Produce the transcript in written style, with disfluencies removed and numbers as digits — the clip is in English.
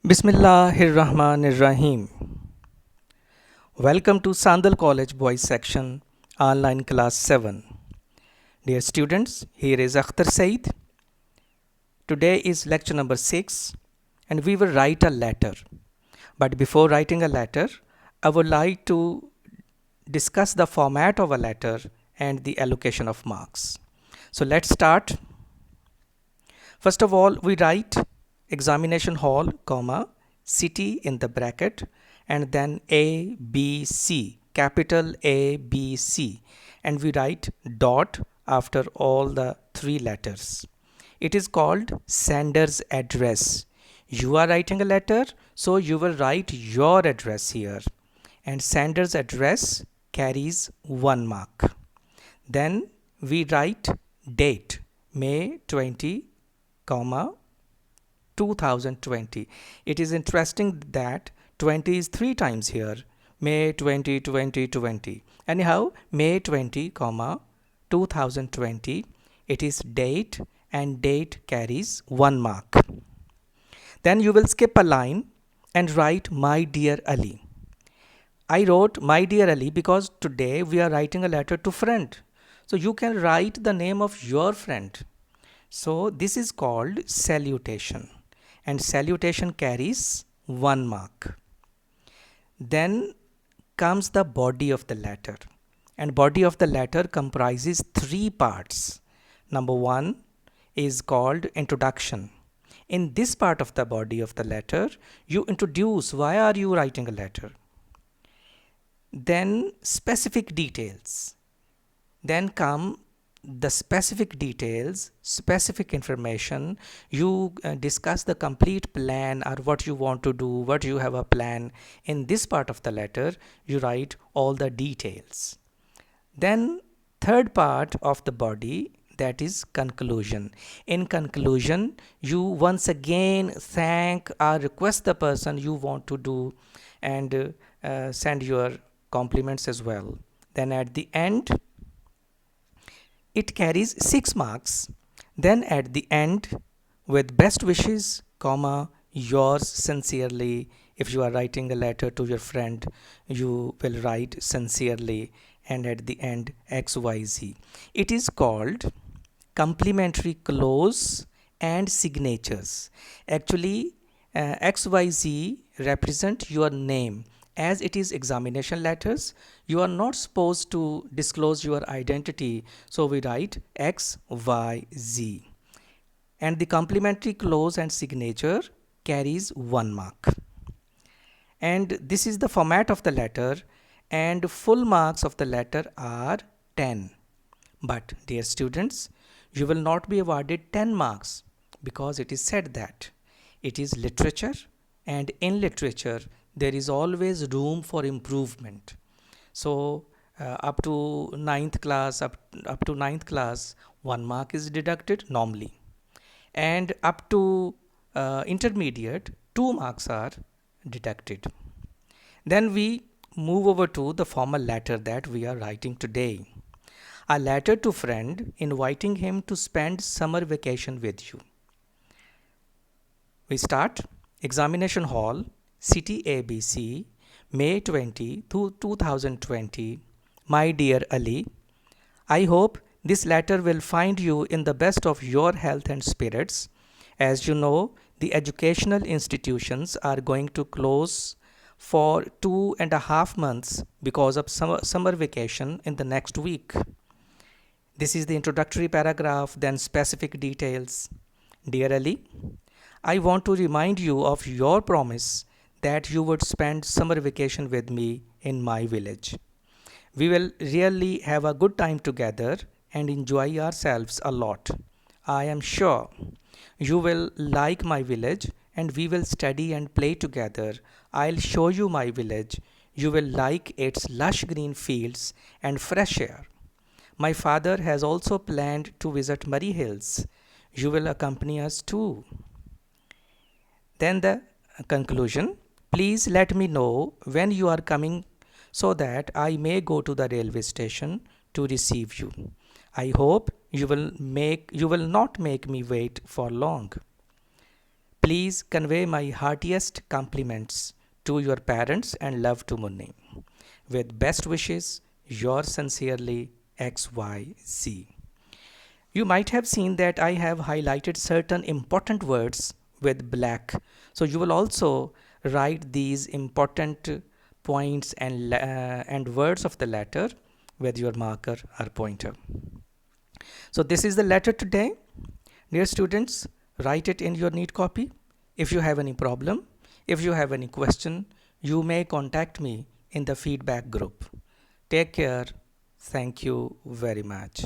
Bismillahirrahmanirrahim. Welcome to Sandal College Boys Section Online Class 7. Dear students, here is Akhtar Said. Today is lecture number 6 and we will write a letter. But before writing a letter, I would like to discuss the format of a letter and the allocation of marks. So let's start. First of all, we write examination hall, comma, city in the bracket, and then A, B, C, capital A, B, C, and we write dot after all the three letters. It is called sender's address. You are writing a letter, so you will write your address here, and sender's address carries 1 mark. Then we write date, May 20, 2020. It is interesting that 20 is 3 times here. May 20, 2020. Anyhow, May 20, 2020. It is date and date carries 1 mark. Then you will skip a line and write my dear Ali. I wrote my dear Ali because today we are writing a letter to friend. So you can write the name of your friend. So this is called salutation, and salutation carries 1 mark. Then comes the body of the letter, and body of the letter comprises 3 parts. Number 1 is called introduction. In this part of the body of the letter, you introduce why are you writing a letter. Then specific details. Then come the specific details, specific information. You discuss the complete plan or what you want to do, what you have a plan. In this part of the letter, you write all the details. Then third part of the body, that is conclusion. In conclusion, you once again thank or request the person you want to do and send your compliments as well. Then at the end, it carries 6 marks. Then at the end, with best wishes, comma, yours sincerely. If you are writing a letter to your friend, you will write sincerely, and at the end XYZ. It is called complimentary clause and signatures. Actually, XYZ represent your name. As it is examination letters, you are not supposed to disclose your identity, so we write XYZ. And the complimentary clause and signature carries 1 mark. And this is the format of the letter, and full marks of the letter are 10. But dear students, you will not be awarded 10 marks because it is said that it is literature, and in literature there is always room for improvement. So up to ninth class, up to ninth class, 1 mark is deducted normally, and up to intermediate, 2 marks are deducted. Then we move over to the formal letter that we are writing today. A letter to friend inviting him to spend summer vacation with you. We start examination hall, City ABC, May 20, 2020. My dear Ali, I hope this letter will find you in the best of your health and spirits. As you know, the educational institutions are going to close for 2.5 months because of summer vacation in the next week. This is the introductory paragraph, then specific details. Dear Ali, I want to remind you of your promise that you would spend summer vacation with me in my village. We will really have a good time together and enjoy ourselves a lot. I am sure you will like my village and we will study and play together. I'll show you my village. You will like its lush green fields and fresh air. My father has also planned to visit Murray Hills. You will accompany us too. Then the conclusion. Please let me know when you are coming so that I may go to the railway station to receive you. I hope you will not make me wait for long. Please convey my heartiest compliments to your parents and love to Munni. With best wishes, yours sincerely, XYZ. You might have seen that I have highlighted certain important words with black. So you will also write these important points and words of the letter with your marker or pointer. So this is the letter today. Dear students, write it in your neat copy. If you have any problem, if you have any question, you may contact me in the feedback group. Take care. Thank you very much.